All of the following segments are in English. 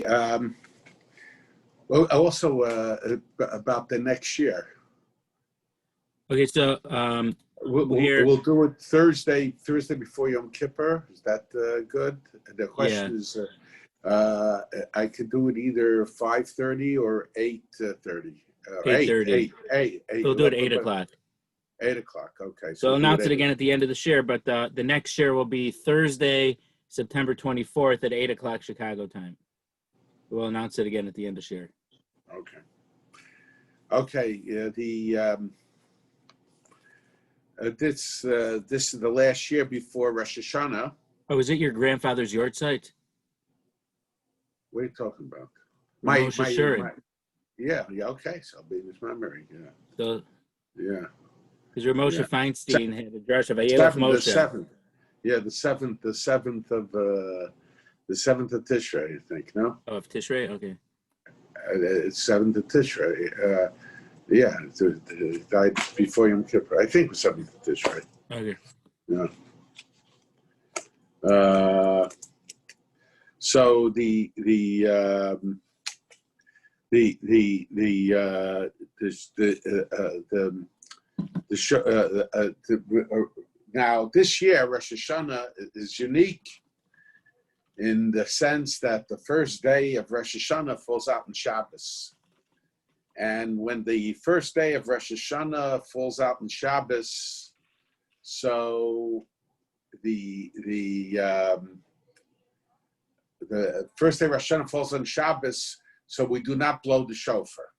Um, well, also about the next year. Okay, so we'll do it Thursday before Yom Kippur. Is that good? The question is, I could do it either 5:30 or 8:30. 8:30. We'll do it 8 o'clock. 8 o'clock. Okay. So I'll announce it again at the end of the share, but the next share will be Thursday, September 24th at 8 o'clock Chicago time. We'll announce it again at the end of share. Okay. Okay. This is the last year before Rosh Hashana. Oh, is it your grandfather's yard site? What are you talking about? Yeah. Okay. So I'll be in his memory. Yeah. So, yeah. Because your Moshe Feinstein had a drasha of Moshe. The seventh of Tishrei, I think. No. Oh, of Tishrei. Okay. It's 7th of Tishrei. It died before Yom Kippur. I think it was 7th of Tishrei. Okay. Yeah. So now this year Rosh Hashana is unique in the sense that the first day of Rosh Hashana falls out in Shabbos. And when the first day of Rosh Hashana falls out in Shabbos, so the first day of Rosh Hashana falls on Shabbos, so we do not blow the shofar.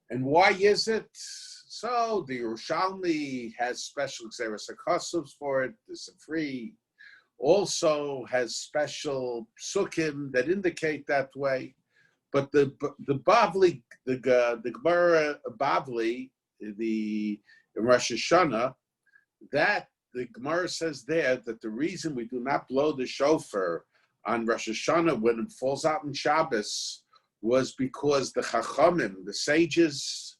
And why is it? So the Yerushalmi has special Xeris HaKosovs for it. The Sifri also has special psukim that indicate that way. But the Bavli, the Gemara Bavli, the Rosh Hashana, that the Gemara says there that the reason we do not blow the shofar on Rosh Hashana when it falls out in Shabbos was because the Chachamim, the sages,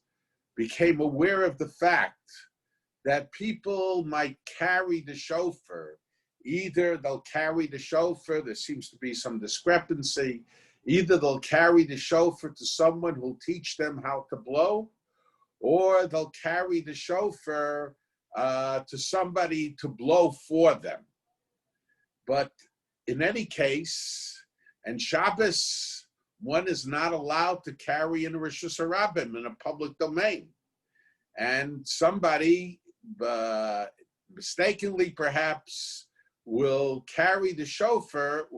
became aware of the fact that people might carry the shofar. Either they'll carry the shofar, there seems to be some discrepancy, either they'll carry the shofar to someone who'll teach them how to blow, or they'll carry the shofar to somebody to blow for them. But in any case, and Shabbos, one is not allowed to carry in a Rishus HaRabim in a public domain. And somebody, mistakenly perhaps, will carry the shofar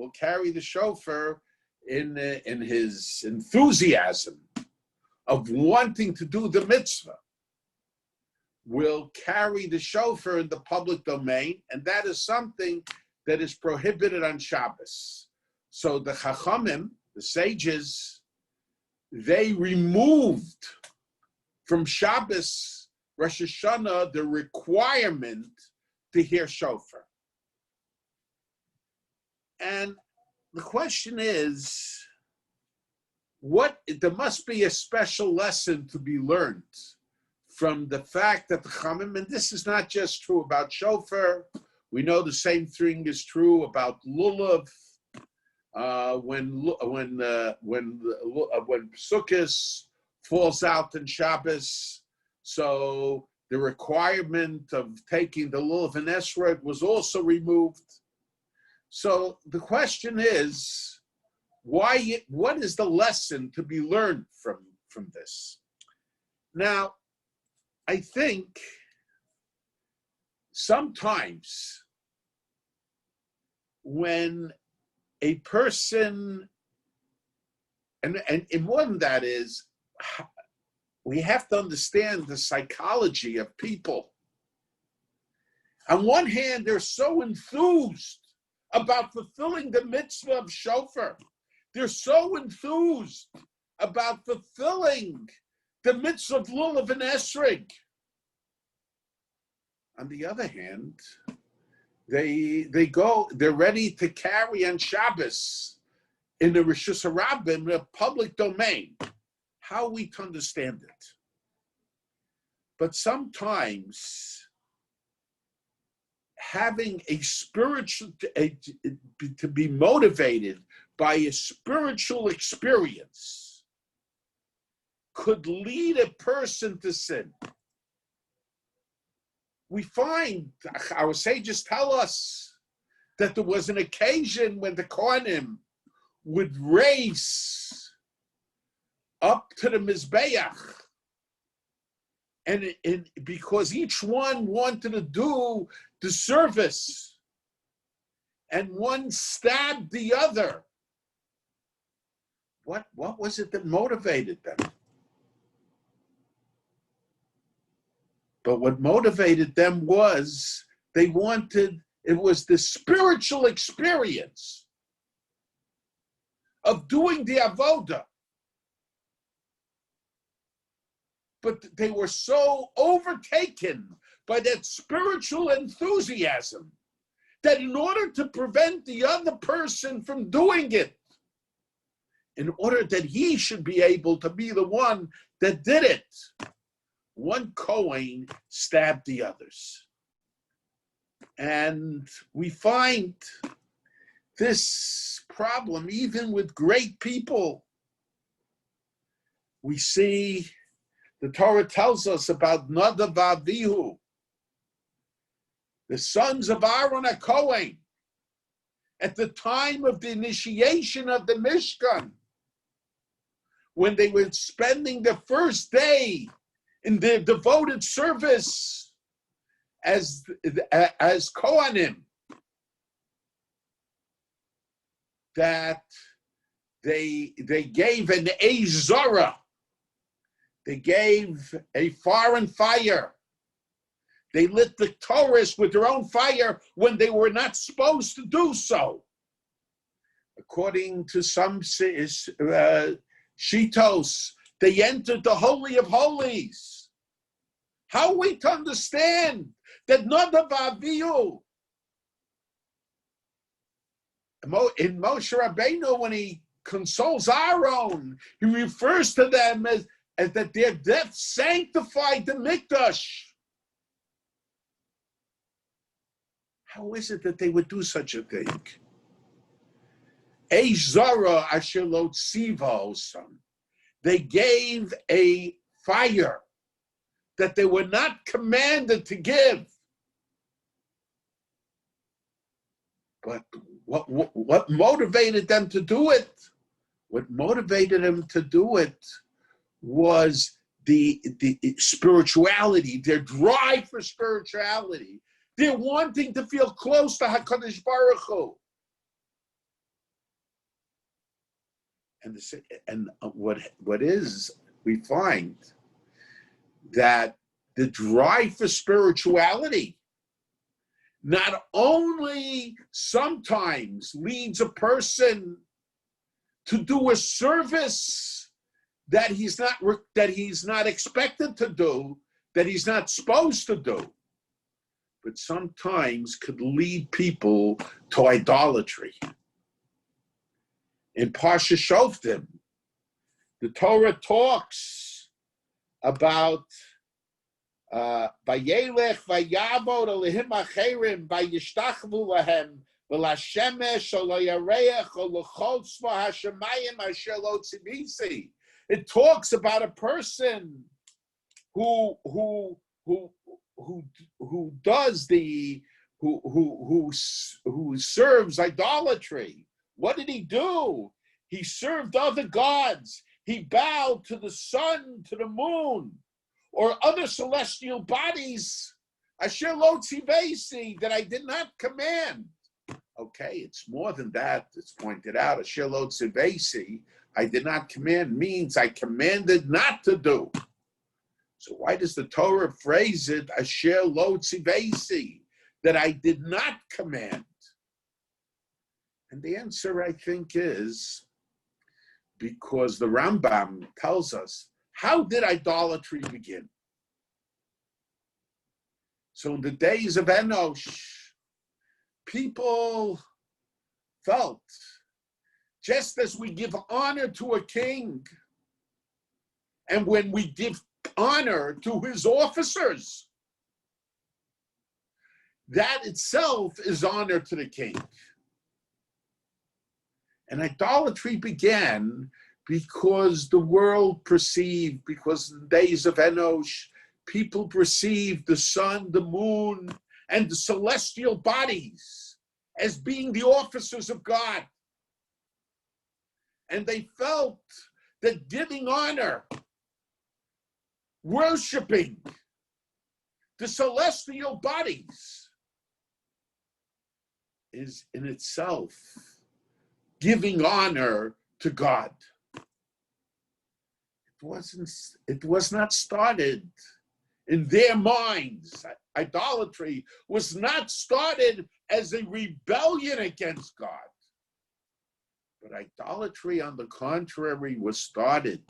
in his enthusiasm of wanting to do the mitzvah, will carry the shofar in the public domain, and that is something that is prohibited on Shabbos. So the Chachamim, the sages, they removed from Shabbos, Rosh Hashanah, the requirement to hear shofar. And the question is, there must be a special lesson to be learned from the fact that the Chachamim, and this is not just true about shofar, we know the same thing is true about lulav. When Sukkos falls out in Shabbos, so the requirement of taking the lulav and esrog was also removed. So the question is, what is the lesson to be learned from this? Now, I think sometimes when a person, and more than that is, we have to understand the psychology of people. On one hand, they're so enthused about fulfilling the mitzvah of shofar. They're so enthused about fulfilling the mitzvah of lulav and esrog. On the other hand, they're ready to carry on Shabbos in the Rishus HaRabim, in a public domain. How are we to understand it? But sometimes having a spiritual, to be motivated by a spiritual experience could lead a person to sin. We find, our sages tell us, that there was an occasion when the Kohanim would race up to the Mizbeach, and because each one wanted to do the service, and one stabbed the other. What was it that motivated them? But what motivated them was it was the spiritual experience of doing the avodah. But they were so overtaken by that spiritual enthusiasm that in order to prevent the other person from doing it, in order that he should be able to be the one that did it, one Kohen stabbed the others. And we find this problem even with great people. We see the Torah tells us about Nadav Avihu, the sons of Aaron HaKohen, at the time of the initiation of the Mishkan, when they were spending the first day in their devoted service as Kohanim, that they gave an Ezara, they gave a foreign fire, they lit the Torah with their own fire when they were not supposed to do so. According to some Shitos, they entered the Holy of Holies. How are we to understand that Nadav Avihu, in Moshe Rabbeinu, when he consoles Aaron, he refers to them as that their death sanctified the Mikdash? How is it that they would do such a thing? Eish Zara asher lo tziva osam. They gave a fire that they were not commanded to give. But what motivated them to do it? What motivated them to do it was the spirituality, their drive for spirituality. They're wanting to feel close to HaKadosh Baruch Hu. And what is, we find that the drive for spirituality not only sometimes leads a person to do a service that he's not expected to do, that he's not supposed to do, but sometimes could lead people to idolatry. In Parsha Shoftim, the Torah talks about Vayelech vayavod alehim acherim vayishtachvu lahem v'lashemesh oloyareach olochotzva hashemayim asher lo tzivisi. It talks about a person who serves idolatry. What did he do? He served other gods. He bowed to the sun, to the moon, or other celestial bodies, asher lo tzivesi, that I did not command. Okay, it's more than that. It's pointed out. Asher lo tzivesi, I did not command, means I commanded not to do. So why does the Torah phrase it, asher lo tzivesi, that I did not command? And the answer, I think, is because the Rambam tells us, how did idolatry begin? So in the days of Enosh, people felt, just as we give honor to a king, and when we give honor to his officers, that itself is honor to the king. And idolatry began because the world perceived, because in the days of Enosh, people perceived the sun, the moon, and the celestial bodies as being the officers of God. And they felt that giving honor, worshiping the celestial bodies is in itself giving honor to God. It was not started in their minds. Idolatry was not started as a rebellion against God. But idolatry, on the contrary, was started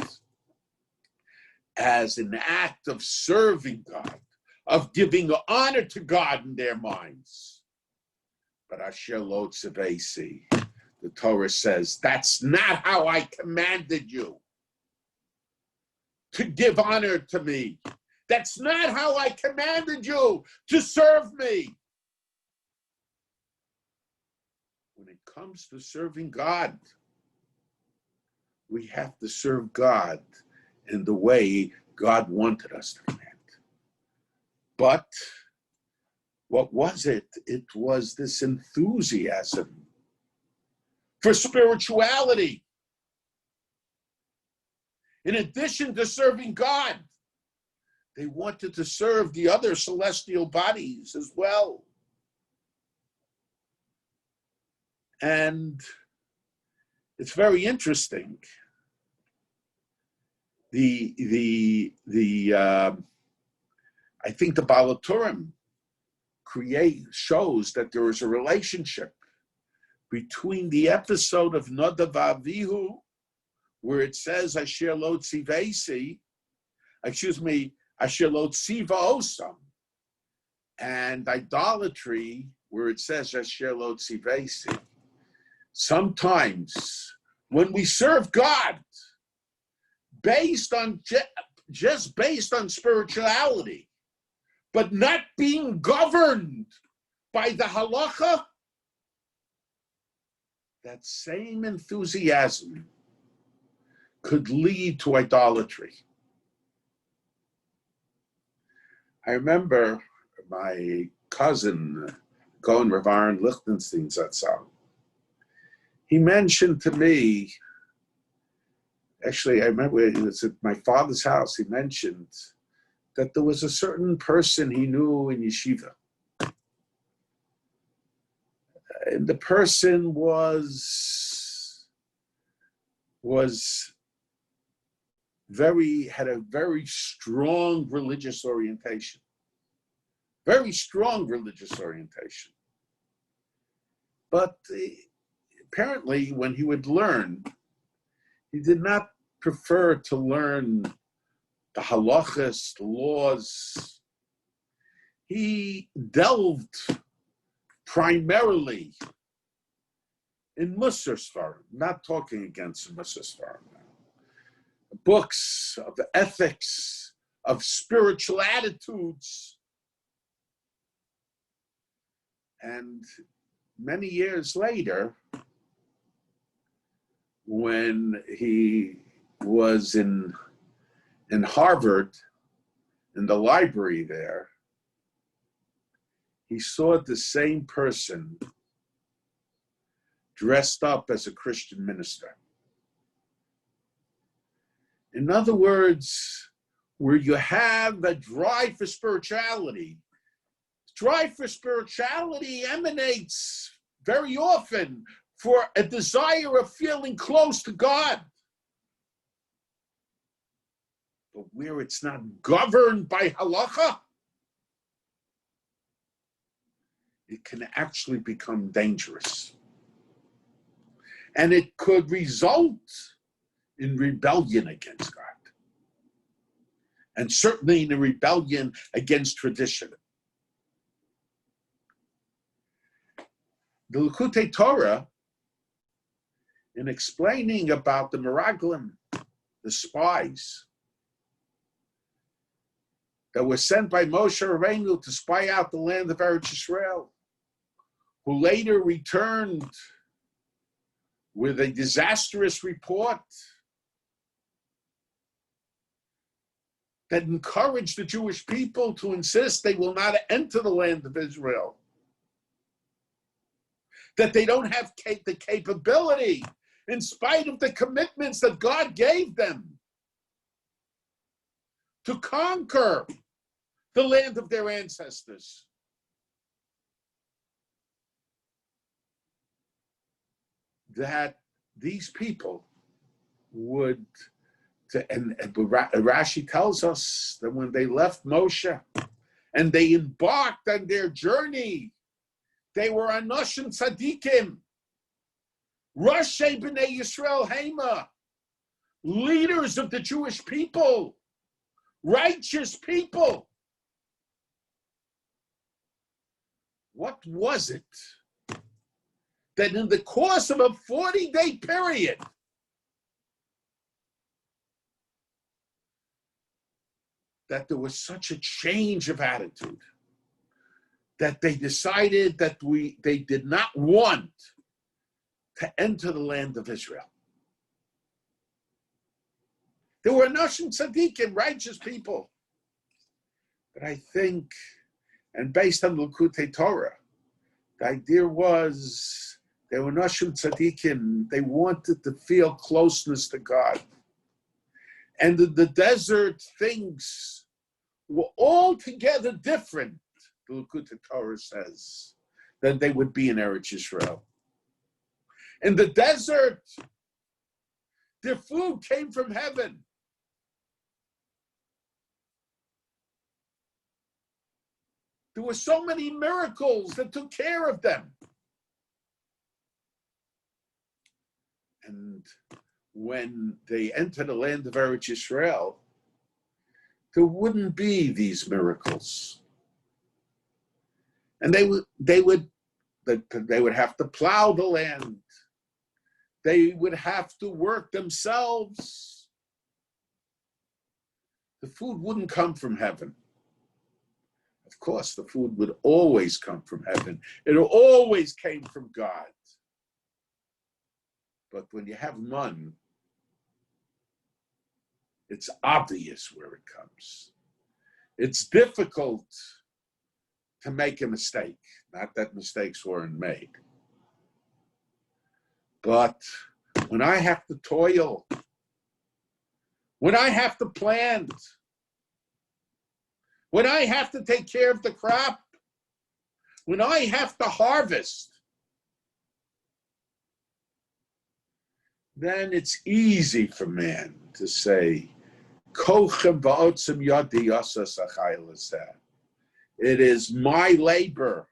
as an act of serving God, of giving honor to God in their minds. But Asher lo tzivesi, the Torah says, that's not how I commanded you to give honor to me. That's not how I commanded you to serve me. When it comes to serving God, we have to serve God in the way God wanted us to command. But what was it? It was this enthusiasm for spirituality. In addition to serving God, they wanted to serve the other celestial bodies as well. And it's very interesting. I think the Baal HaTurim shows that there is a relationship between the episode of Nadav Avihu, where it says Asher lo tzivesi, Asher lo tziva osam, and idolatry, where it says Asher lo tzivesi. Sometimes when we serve God based on just based on spirituality, but not being governed by the halacha, that same enthusiasm could lead to idolatry. I remember my cousin, Cohen Rav Aaron Lichtenstein Zatzal. He mentioned to me, actually, I remember it was at my father's house, he mentioned that there was a certain person he knew in yeshiva. And the person had a very strong religious orientation. Very strong religious orientation. But apparently when he would learn, he did not prefer to learn the halachas, the laws. He delved primarily in Musar Sfarim, not talking against Musar Sfarim now. Books of ethics, of spiritual attitudes. And many years later, when he was in Harvard, in the library there, he saw the same person dressed up as a Christian minister. In other words, where you have a drive for spirituality emanates very often for a desire of feeling close to God. But where it's not governed by halacha, it can actually become dangerous. And it could result in rebellion against God. And certainly in a rebellion against tradition. The Likutei Torah, in explaining about the Meraglim, the spies that were sent by Moshe Rabbeinu to spy out the land of Eretz Yisrael, who later returned with a disastrous report that encouraged the Jewish people to insist they will not enter the land of Israel, that they don't have the capability, in spite of the commitments that God gave them, to conquer the land of their ancestors. That these people would, and Rashi tells us that when they left Moshe and they embarked on their journey, they were Anoshim Tzadikim, Rosh B'nai Yisrael Hema, leaders of the Jewish people, righteous people. What was it that in the course of a 40-day period, that there was such a change of attitude, that they decided that they did not want to enter the land of Israel? There were Anoshim Tzadikim, righteous people. But I think, and based on L'Kutei Torah, the idea was they were Anoshim Tzadikim. They wanted to feel closeness to God. And the desert things were altogether different, the L'Kutei Torah says, than they would be in Eretz Yisrael. In the desert, their food came from heaven. There were so many miracles that took care of them. And when they entered the land of Eretz Yisrael, there wouldn't be these miracles. And they would have to plow the land. They would have to work themselves. The food wouldn't come from heaven. Of course, the food would always come from heaven. It always came from God. But when you have man, it's obvious where it comes. It's difficult to make a mistake. Not that mistakes weren't made. But when I have to toil, when I have to plant, when I have to take care of the crop, when I have to harvest, then it's easy for man to say, it is my labor,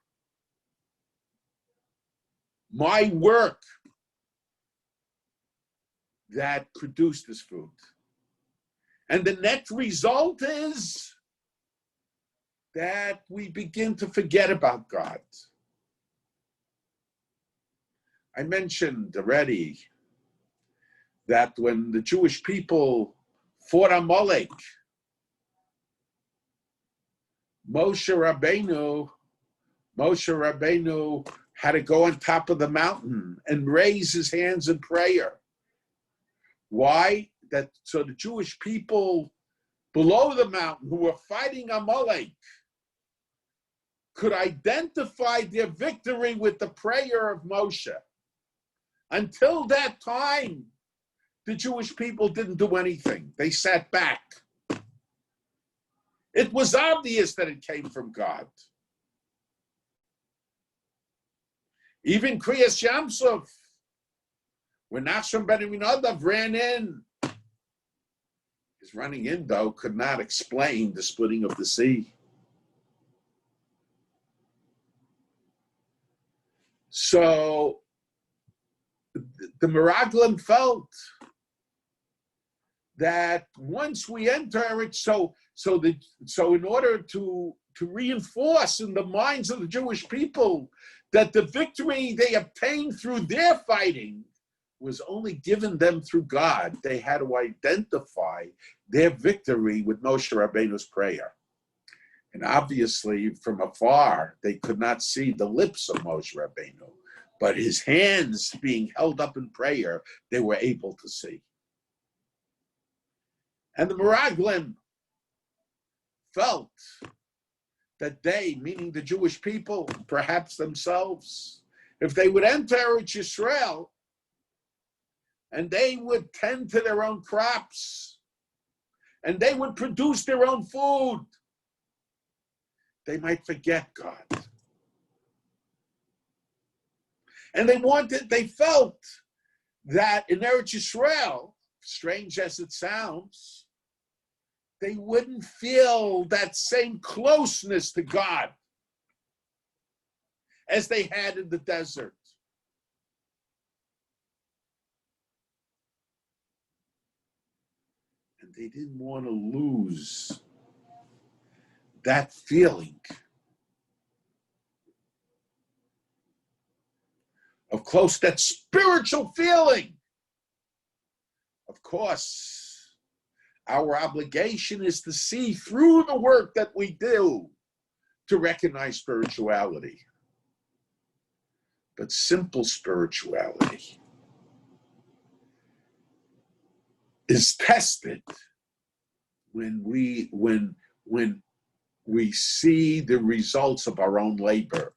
my work that produced this food. And the net result is that we begin to forget about God. I mentioned already that when the Jewish people fought Amalek, Moshe Rabbeinu had to go on top of the mountain and raise his hands in prayer. Why? So the Jewish people below the mountain who were fighting Amalek could identify their victory with the prayer of Moshe. Until that time, the Jewish people didn't do anything. They sat back. It was obvious that it came from God. Even Kriyas Yamsuf, when Nachshon ben Aminadav ran in, his running in, though, could not explain the splitting of the sea. So the Meraglim felt that once we enter it, so in order to reinforce in the minds of the Jewish people that the victory they obtained through their fighting was only given them through God, they had to identify their victory with Moshe Rabbeinu's prayer. And obviously, from afar, they could not see the lips of Moshe Rabbeinu, but his hands being held up in prayer, they were able to see. And the Meraglim felt that they, meaning the Jewish people, perhaps themselves, if they would enter Eretz Yisrael and they would tend to their own crops and they would produce their own food, they might forget God. And they felt that in Eretz Yisrael, strange as it sounds, they wouldn't feel that same closeness to God as they had in the desert. And they didn't want to lose that feeling of close, that spiritual feeling. Of course, our obligation is to see through the work that we do to recognize spirituality. But simple spirituality is tested when we see the results of our own labor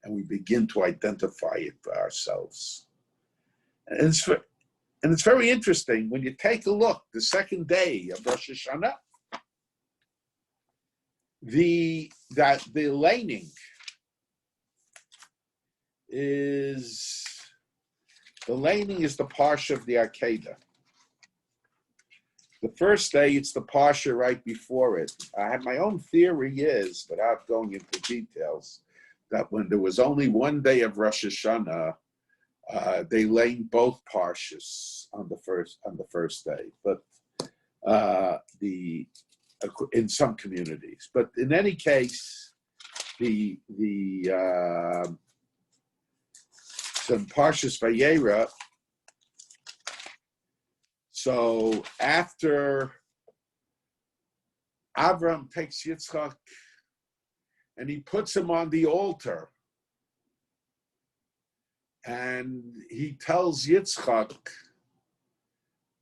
and we begin to identify it for ourselves. And it's very interesting when you take a look, the second day of Rosh Hashana, the laning is the parsha of the Akedah. The first day, it's the parsha right before it. I have my own theory is, without going into details, that when there was only one day of Rosh Hashana, they laid both parshas on the first day, but in some communities. But in any case, some parshas Vayera. So after Avram takes Yitzchak and he puts him on the altar, and he tells Yitzchak,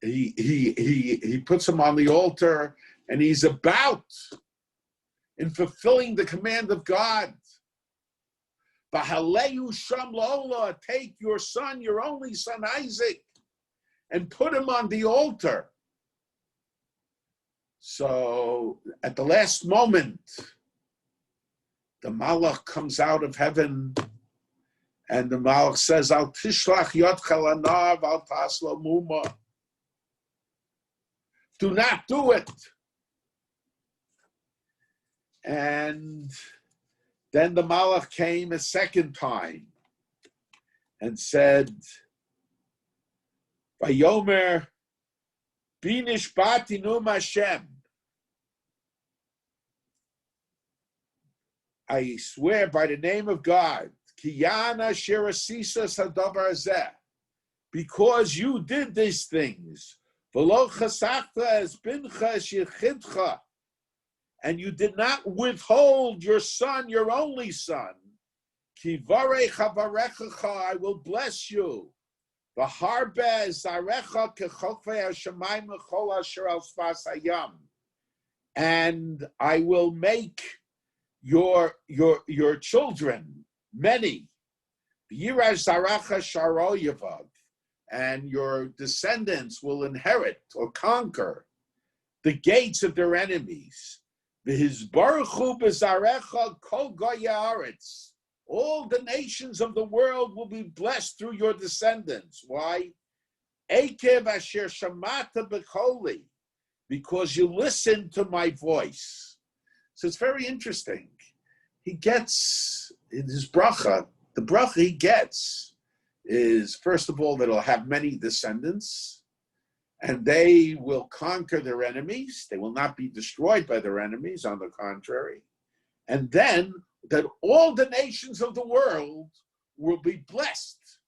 he puts him on the altar, and he's about in fulfilling the command of God. B'haleyu sham lo'ola, take your son, your only son Isaac, and put him on the altar. So at the last moment, the Malach comes out of heaven, and the Malach says, Al tishlach yotcha lanav, al taslo muma. Do not do it. And then the Malach came a second time and said, Vayomer binish bati num Hashem. I swear by the name of God, Kiyana Shirasisa Sadavar Zeh, because you did these things, V'lo chasachta es bincha es yichidcha, and you did not withhold your son, your only son. Ki varech havarechacha, I will bless you. V'harbe zarecha kechokvei hashamayim l'chol asher al sfas hayam, and I will make your children many. Yirash zaracha sharo yavav, and your descendants will inherit or conquer the gates of their enemies. V'hizbaruchu b'zarecha kol goyei haaretz. All the nations of the world will be blessed through your descendants. Why? Ekev asher shamata b'koli, because you listen to my voice. So it's very interesting. He gets in his bracha, the bracha he gets is, first of all, that he'll have many descendants, and they will conquer their enemies. They will not be destroyed by their enemies, on the contrary. And then that all the nations of the world will be blessed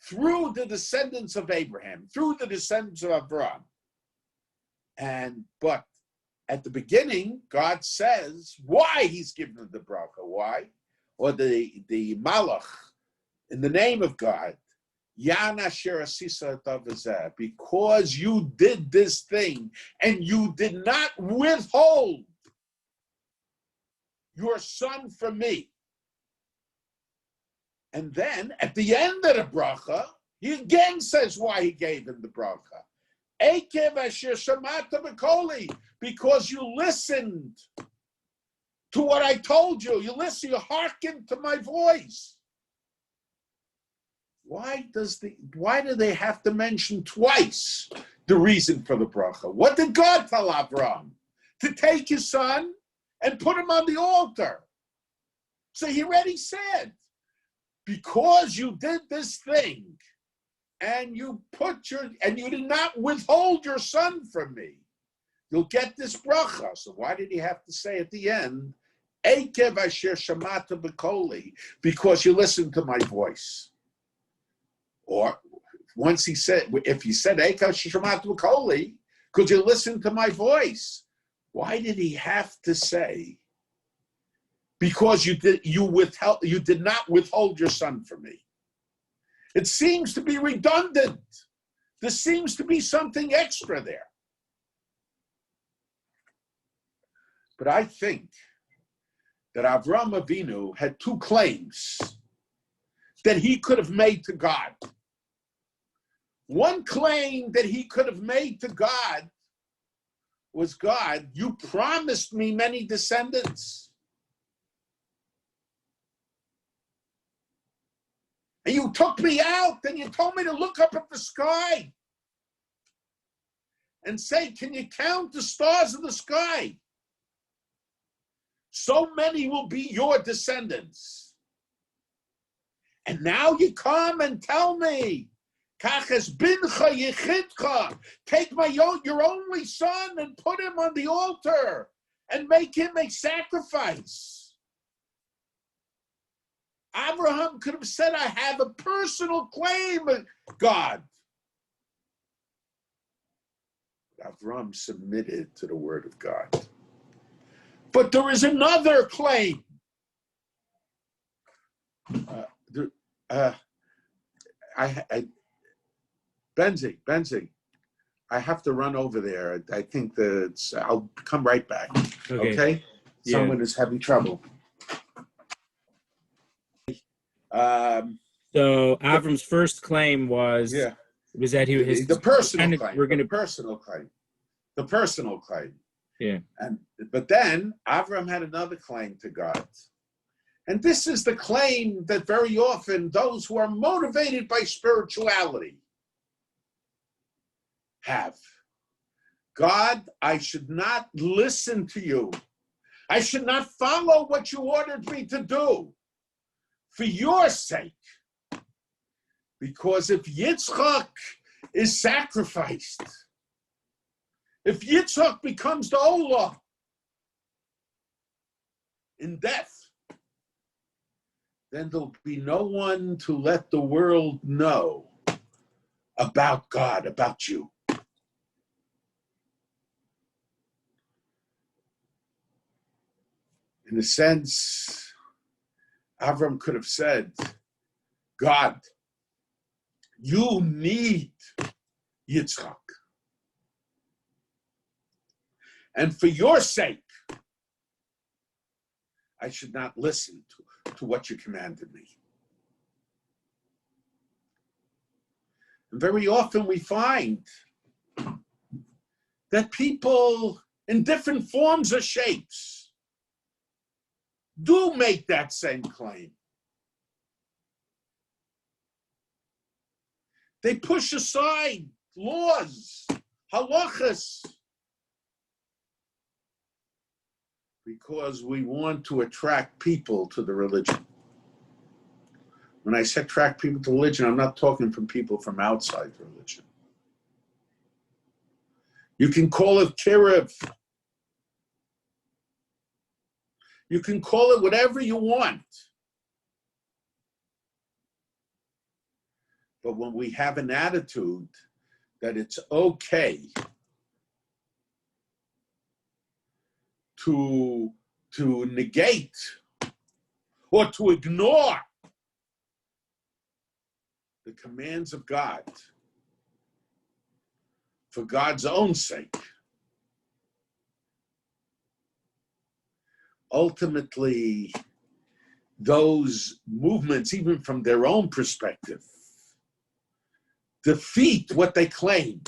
through the descendants of Abraham, through the descendants of Abraham. But at the beginning, God says why he's given them the bracha. Why? Or the Malach in the name of God, Yana Sherasisa Tavazeh, because you did this thing and you did not withhold your son from me. And then at the end of the bracha, he again says why he gave him the bracha. Ekev asher shamata b'koli, because you listened to what I told you. You listened, you hearkened to my voice. Why do they have to mention twice the reason for the bracha? What did God tell Abraham? To take his son and put him on the altar. So he already said, because you did this thing and you did not withhold your son from me, you'll get this bracha. So why did he have to say at the end, Ekev asher shamata b'koli, because you listened to my voice? Or once he said, if he said Ekev asher shamata b'koli, because you listened to my voice, why did he have to say, because you did not withhold your son from me? It seems to be redundant. There seems to be something extra there. But I think that Avraham Avinu had two claims that he could have made to God. One claim that he could have made to God was, God, you promised me many descendants. And you took me out and you told me to look up at the sky and say, can you count the stars of the sky? So many will be your descendants. And now you come and tell me, Kaches bincha yechidcha, take your only son and put him on the altar and make him a sacrifice. Abraham could have said, I have a personal claim, God. Abraham submitted to the word of God. But there is another claim. Benzie, I have to run over there. I think I'll come right back. Okay? Yeah. Someone is having trouble. So Avram's first claim was that he was the personal claim. The personal claim. Yeah. But then Avram had another claim to God. And this is the claim that very often those who are motivated by spirituality have. God, I should not listen to you. I should not follow what you ordered me to do for your sake. Because if Yitzchak is sacrificed, if Yitzchak becomes the Olah in death, then there'll be no one to let the world know about God, about you. In a sense, Avram could have said, God, you need Yitzchak. And for your sake, I should not listen to what you commanded me. And very often we find that people in different forms or shapes do make that same claim. They push aside laws, halachas, because we want to attract people to the religion. When I say attract people to religion, I'm not talking from people from outside religion. You can call it kiruv. You can call it whatever you want. But when we have an attitude that it's okay to negate or to ignore the commands of God for God's own sake, ultimately, those movements, even from their own perspective, defeat what they claim,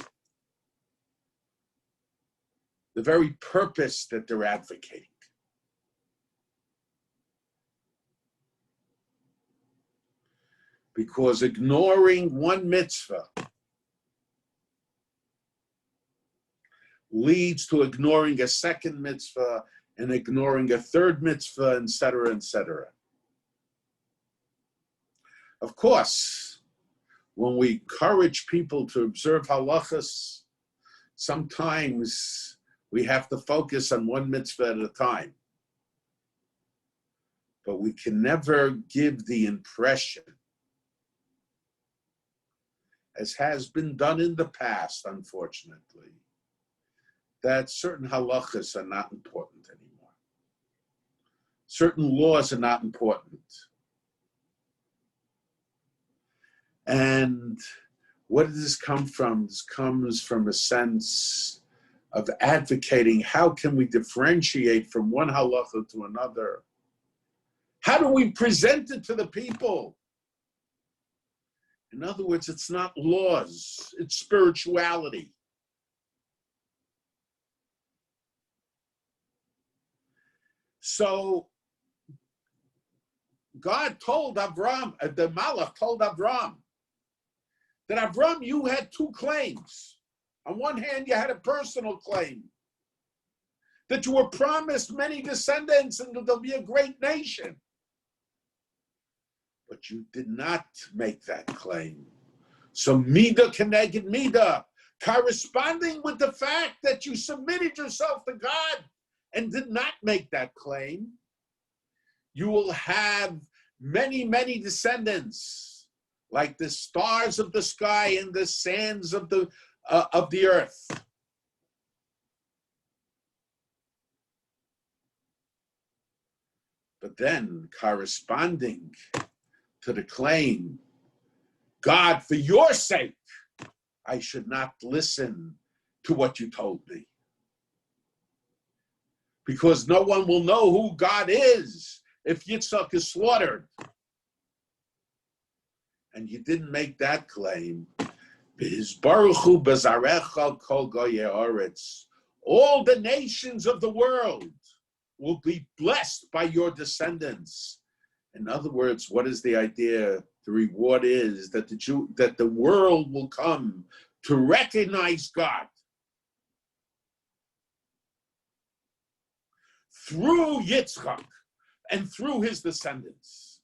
the very purpose that they're advocating. Because ignoring one mitzvah leads to ignoring a second mitzvah and ignoring a third mitzvah, etc., etc. Of course, when we encourage people to observe halachas, sometimes we have to focus on one mitzvah at a time. But we can never give the impression, as has been done in the past, unfortunately, that certain halachas are not important anymore. Certain laws are not important. And what does this come from? This comes from a sense of advocating how can we differentiate from one halacha to another? How do we present it to the people? In other words, it's not laws, it's spirituality. So God told Avram, the Malach told Avram, that Avram, you had two claims. On one hand, you had a personal claim, that you were promised many descendants and that there'll be a great nation. But you did not make that claim. So Midah Keneged Midah, corresponding with the fact that you submitted yourself to God and did not make that claim, you will have many, many descendants, like the stars of the sky and the sands of the earth. But then, corresponding to the claim, God, for your sake, I should not listen to what you told me. Because no one will know who God is if Yitzchak is slaughtered. And you didn't make that claim. V'hizbaruchu b'zarecha kol goyei haaretz. All the nations of the world will be blessed by your descendants. In other words, what is the idea? The reward is that the world will come to recognize God through Yitzchak and through his descendants.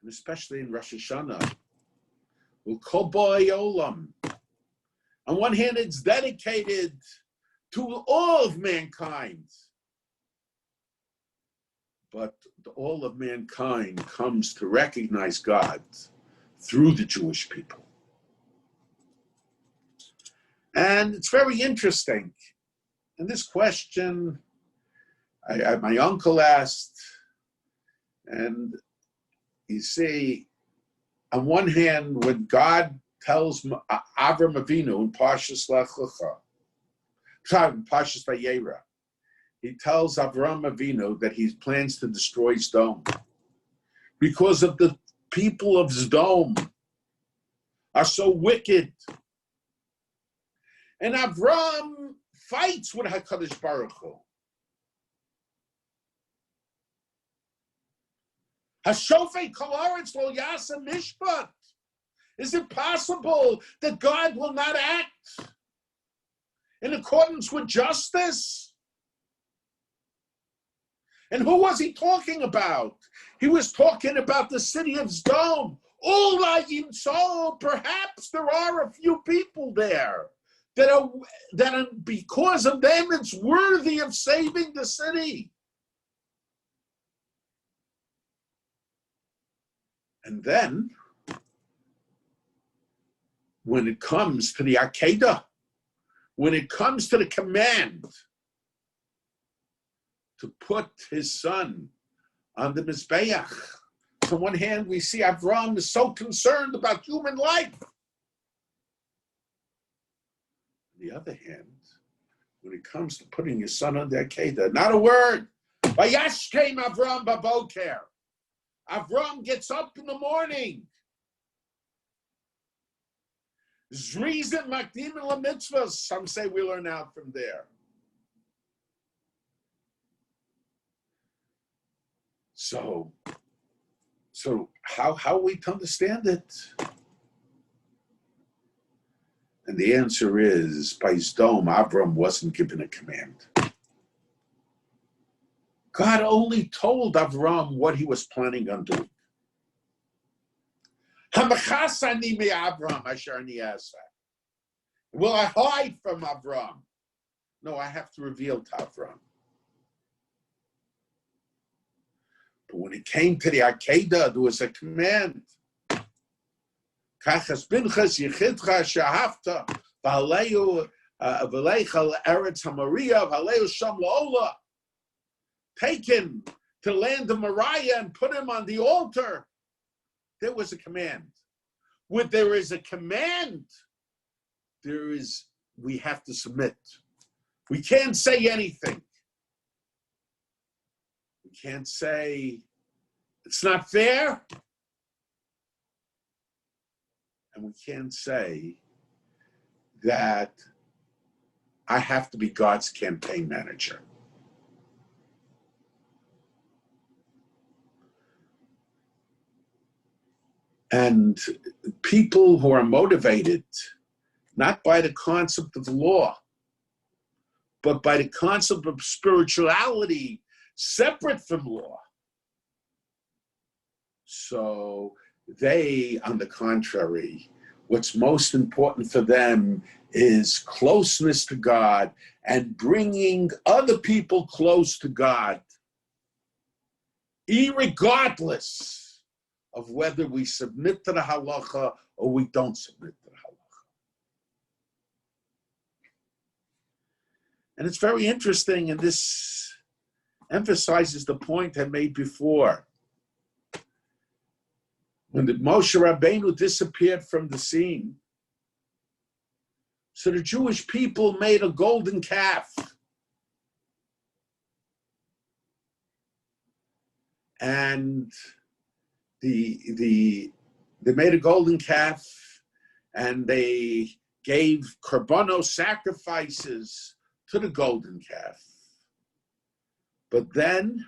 And especially in Rosh Hashana, we'll call Bo'ei Olam. On one hand, it's dedicated to all of mankind. But all of mankind comes to recognize God through the Jewish people. And it's very interesting. And this question, my uncle asked, and you see, on one hand, when God tells Avram Avinu in Parshas Lech Lecha, Parshas Vayera, he tells Avram Avinu that he plans to destroy Sodom because of the people of Sodom are so wicked. And Avram fights with HaKadosh Baruch Hu. Hashofei kol haaretz lo ya'aseh mishpat. Is it possible that God will not act in accordance with justice? And who was he talking about? He was talking about the city of Sodom. So perhaps there are a few people there that are because of them it's worthy of saving the city. And then, when it comes to the Akedah, when it comes to the command to put his son on the Mizbeach, So on one hand, we see Avram is so concerned about human life. On the other hand, when it comes to putting your son on the Akedah, not a word. Vayash came Avram baboker. Avram gets up in the morning. Zrizim makdim la mitzvahs. Some say we learn out from there. So how are we to understand it? And the answer is, by Sdom, Avram wasn't given a command. God only told Avram what he was planning on doing. Hamachasani me Avram asher niasa. Will I hide from Avram? No, I have to reveal to Avram. But when it came to the Akedah, there was a command. Kachas binchas yichidcha shahavta v'aleyu v'leicha eretz hamaria v'aleyu sham la'ola. Take him to the land of Moriah and put him on the altar. There was a command. When there is a command, we have to submit. We can't say anything. We can't say it's not fair. And we can't say that I have to be God's campaign manager. And people who are motivated not by the concept of law, but by the concept of spirituality separate from law. So they, on the contrary, what's most important for them is closeness to God and bringing other people close to God, irregardless of whether we submit to the halacha or we don't submit to the halacha. And it's very interesting, and this emphasizes the point I made before. When the Moshe Rabbeinu disappeared from the scene, so the Jewish people made a golden calf. And they made a golden calf, and they gave korbanos sacrifices to the golden calf. But then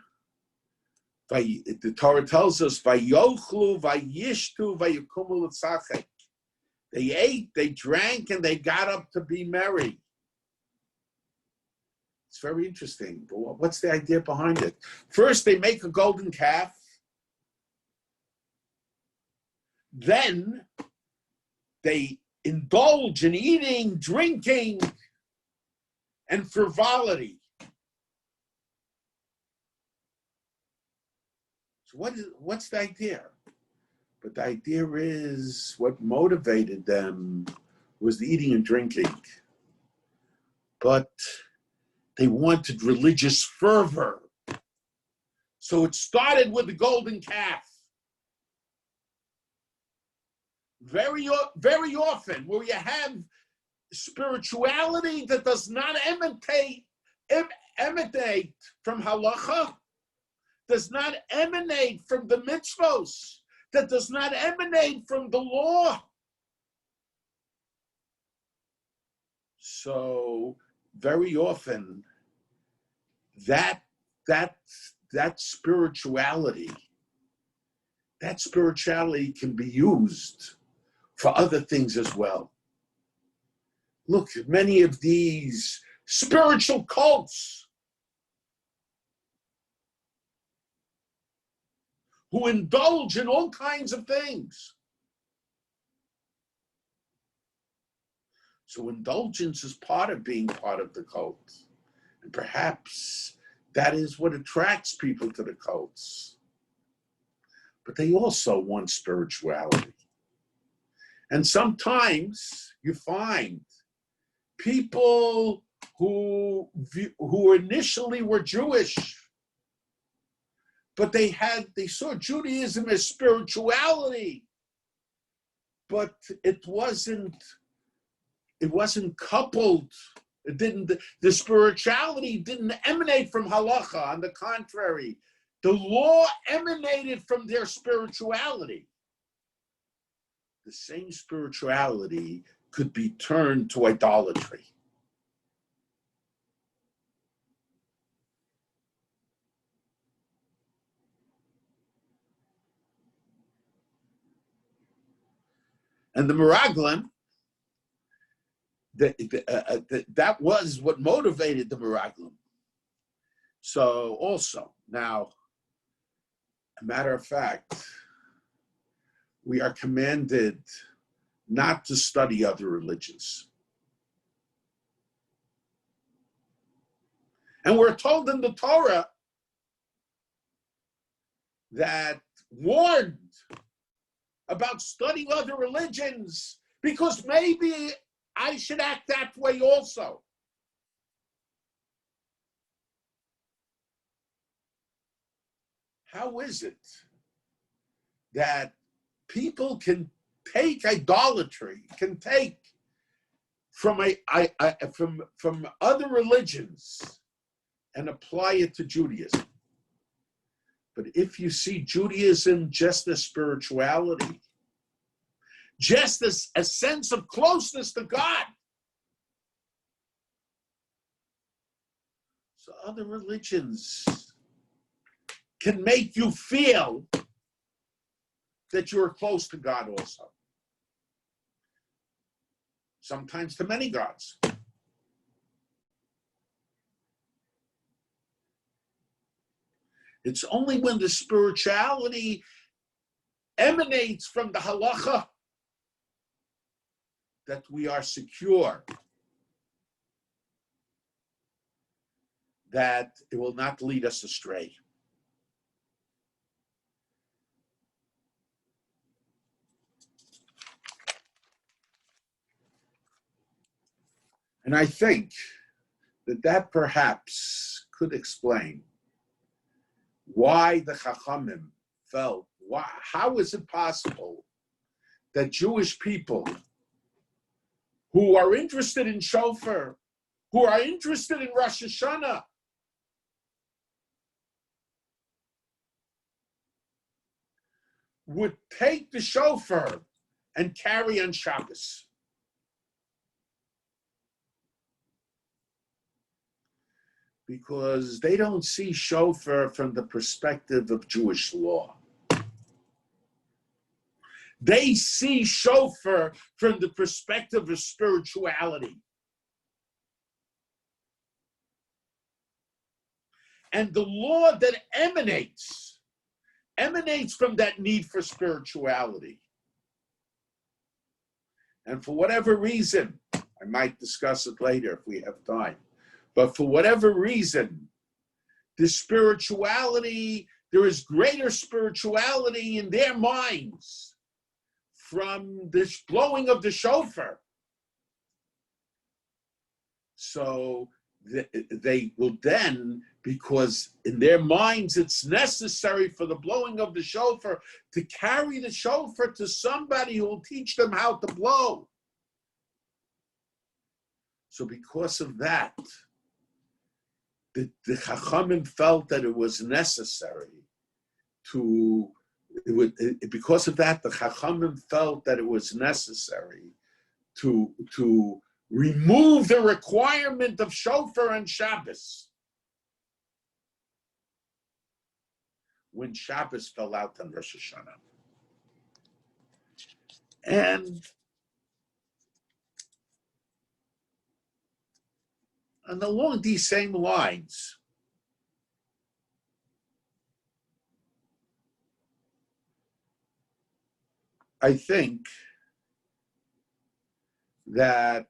the Torah tells us, "Vayochlu, vayishtu, vayikumu l'tzachek." They ate, they drank, and they got up to be merry. It's very interesting. But what's the idea behind it? First, they make a golden calf. Then they indulge in eating, drinking, and frivolity. So what's the idea? But the idea is what motivated them was the eating and drinking. But they wanted religious fervor. So it started with the golden calf. Very often, where you have spirituality that does not emanate from halacha, does not emanate from the mitzvos, that does not emanate from the law. So very often, that spirituality can be used for other things as well. Look, many of these spiritual cults who indulge in all kinds of things. So indulgence is part of being part of the cult. And perhaps that is what attracts people to the cults. But they also want spirituality. And sometimes you find people who initially were Jewish, but they saw Judaism as spirituality, but it wasn't coupled. The spirituality didn't emanate from halacha. On the contrary, the law emanated from their spirituality. The same spirituality could be turned to idolatry. And the Meraglim, that was what motivated the Meraglim. So also, now, a matter of fact, we are commanded not to study other religions. And we're told in the Torah that warned about studying other religions because maybe I should act that way also. How is it that people can take idolatry, can take from from other religions and apply it to Judaism? But if you see Judaism just as spirituality, just as a sense of closeness to God, so other religions can make you feel that you're close to God also. Sometimes to many gods. It's only when the spirituality emanates from the halacha that we are secure that it will not lead us astray. And I think that perhaps could explain why the Chachamim felt, how is it possible that Jewish people who are interested in Shofar, who are interested in Rosh Hashana, would take the Shofar and carry on Shabbos? Because they don't see Shofar from the perspective of Jewish law. They see Shofar from the perspective of spirituality. And the law that emanates from that need for spirituality. And for whatever reason, I might discuss it later if we have time, but for whatever reason, the spirituality, there is greater spirituality in their minds from this blowing of the shofar. So they will then, because in their minds it's necessary for the blowing of the shofar to carry the shofar to somebody who will teach them how to blow. So because of that, the Chachamim felt that it was necessary because of that, the Chachamim felt that it was necessary to remove the requirement of shofar on Shabbos when Shabbos fell out on Rosh Hashana. And along these same lines, I think that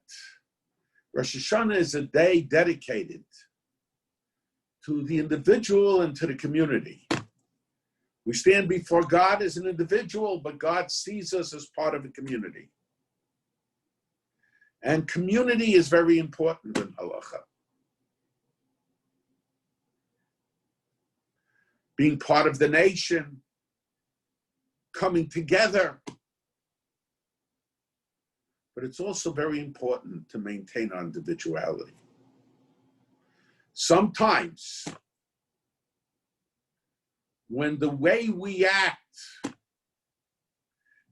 Rosh Hashanah is a day dedicated to the individual and to the community. We stand before God as an individual, but God sees us as part of a community. And community is very important in halacha. being part of the nation, coming together. But it's also very important to maintain our individuality. Sometimes, when the way we act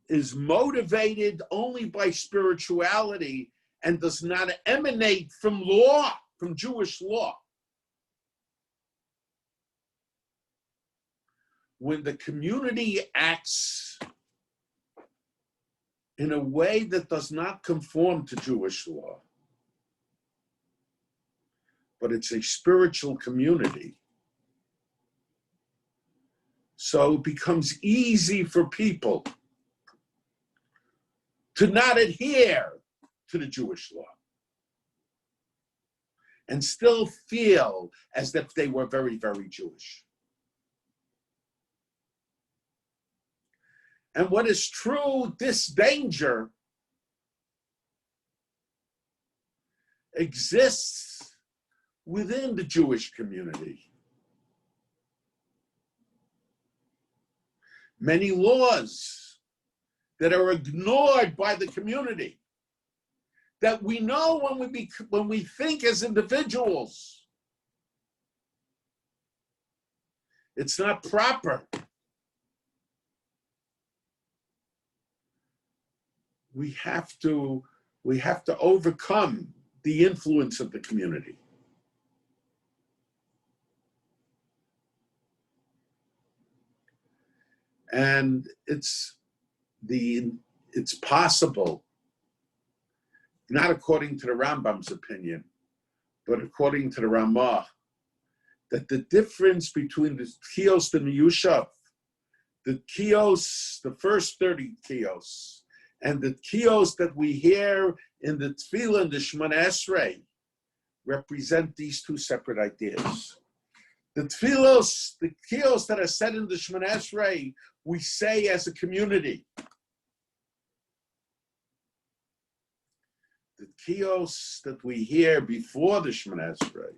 is motivated only by spirituality and does not emanate from law, from Jewish law, when the community acts in a way that does not conform to Jewish law, but it's a spiritual community, so it becomes easy for people to not adhere to the Jewish law and still feel as if they were very, very Jewish. And what is true, this danger exists within the Jewish community. Many laws that are ignored by the community, that we know when we think as individuals, it's not proper. We have to overcome the influence of the community. And it's possible, not according to the Rambam's opinion, but according to the Ramah, that the difference between the Kios and the Yushav, the Kios, the first 30 Kios, and the Kios that we hear in the Tefillah and the Shemona Esrei represent these two separate ideas. The Tefillos, the Kios that are said in the Shemona Esrei, we say as a community. The Kios that we hear before the Shemona Esrei,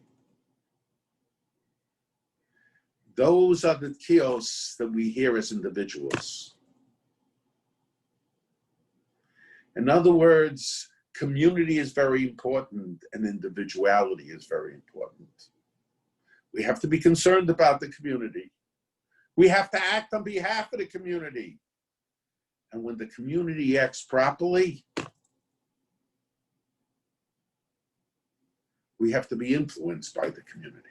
those are the Kios that we hear as individuals. In other words, community is very important and individuality is very important. We have to be concerned about the community. We have to act on behalf of the community. And when the community acts properly, we have to be influenced by the community.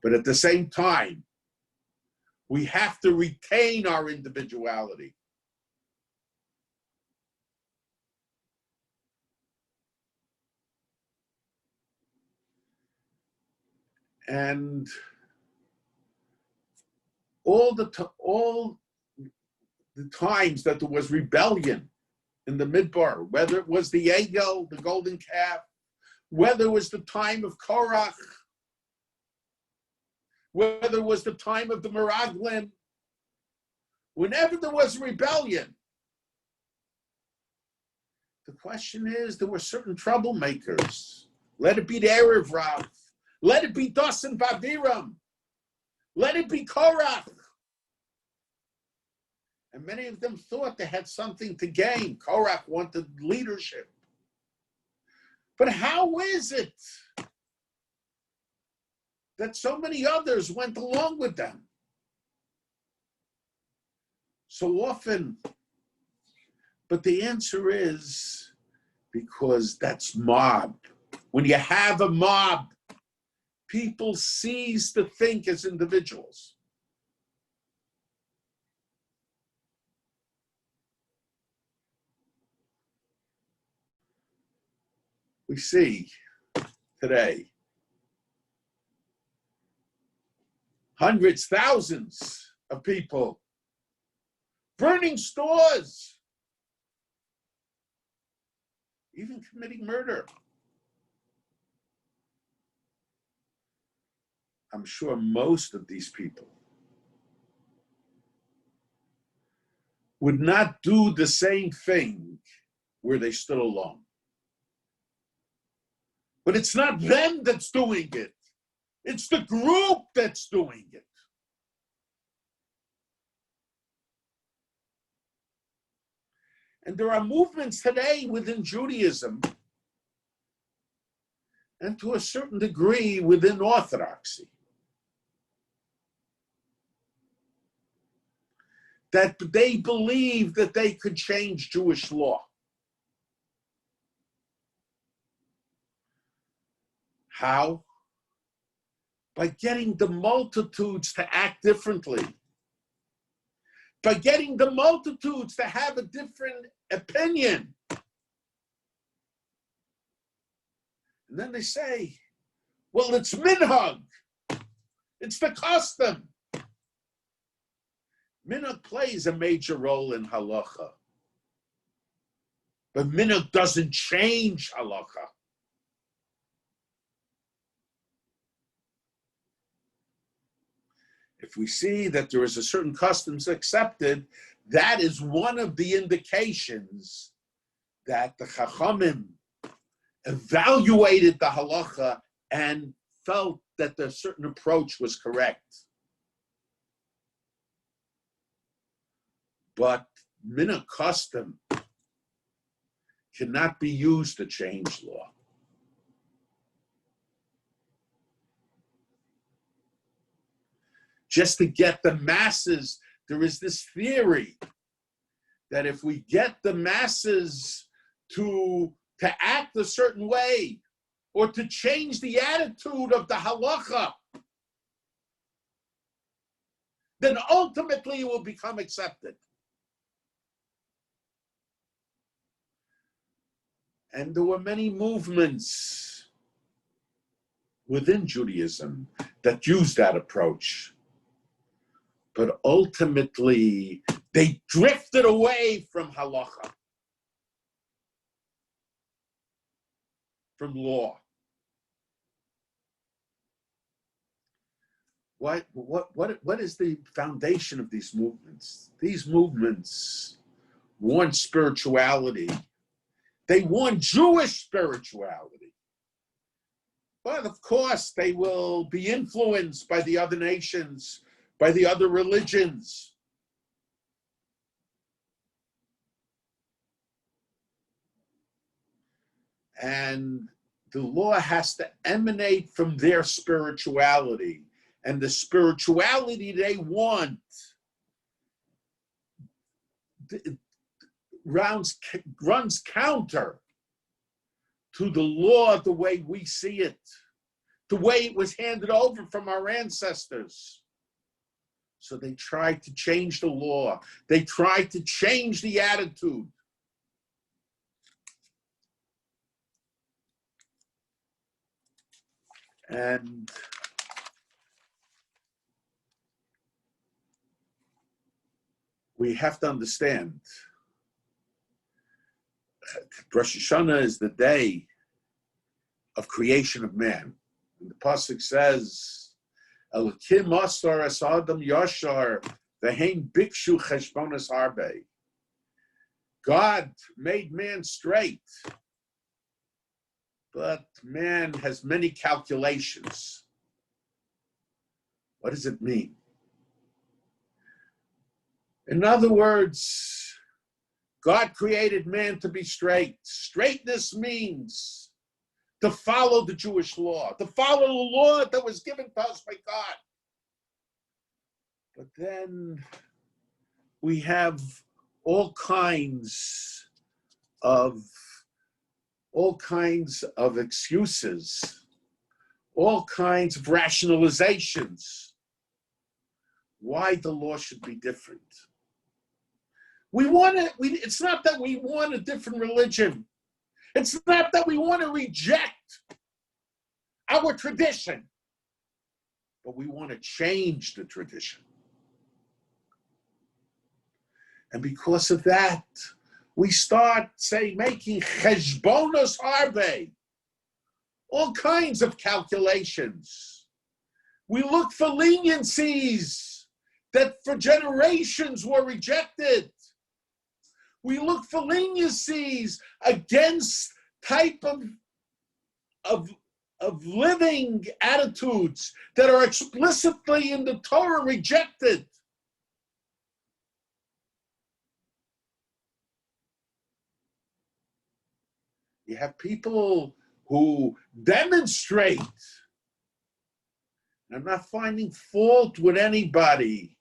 But at the same time, we have to retain our individuality. And all the times that there was rebellion in the Midbar, whether it was the Egel, the golden calf, whether it was the time of Korach, whether it was the time of the Meraglim, whenever there was rebellion, the question is, there were certain troublemakers. Let it be the Erev Rav. Let it be Dasan Vaviram. Let it be Korach. And many of them thought they had something to gain. Korach wanted leadership. But how is it that so many others went along with them? So often, but the answer is because that's mob. When you have a mob, people cease to think as individuals. We see today hundreds, thousands of people burning stores, even committing murder. I'm sure most of these people would not do the same thing where they stood alone. But it's not them that's doing it. It's the group that's doing it. And there are movements today within Judaism, and to a certain degree within Orthodoxy, that they believe that they could change Jewish law. How? By getting the multitudes to act differently. By getting the multitudes to have a different opinion. And then they say, well, it's minhag. It's the custom. Minhag plays a major role in halacha. But minhag doesn't change halacha. If we see that there is a certain customs accepted, that is one of the indications that the Chachamim evaluated the halacha and felt that the certain approach was correct. But minhag custom cannot be used to change law. Just to get the masses, there is this theory that if we get the masses to act a certain way or to change the attitude of the halacha, then ultimately it will become accepted. And there were many movements within Judaism that used that approach. But ultimately, they drifted away from halacha, from law. What is the foundation of these movements? These movements want spirituality. They want Jewish spirituality. But of course, they will be influenced by the other nations, by the other religions. And the law has to emanate from their spirituality. And the spirituality they want runs counter to the law the way we see it, the way it was handed over from our ancestors. So they tried to change the law. They tried to change the attitude. And we have to understand, Rosh Hashana is the day of creation of man. And the pasuk says, Elokim asar es adam yashar v'hein bikshu cheshbonos harbe. God made man straight, but man has many calculations. What does it mean? In other words, God created man to be straight. Straightness means to follow the Jewish law, to follow the law that was given to us by God. But then we have all kinds of excuses, all kinds of rationalizations why the law should be different. It's not that we want a different religion. It's not that we want to reject our tradition, but we want to change the tradition. And because of that, we start, making cheshbonos harbe, all kinds of calculations. We look for leniencies that for generations were rejected. We look for leniencies against type of living attitudes that are explicitly in the Torah rejected. You have people who demonstrate. I'm not finding fault with anybody,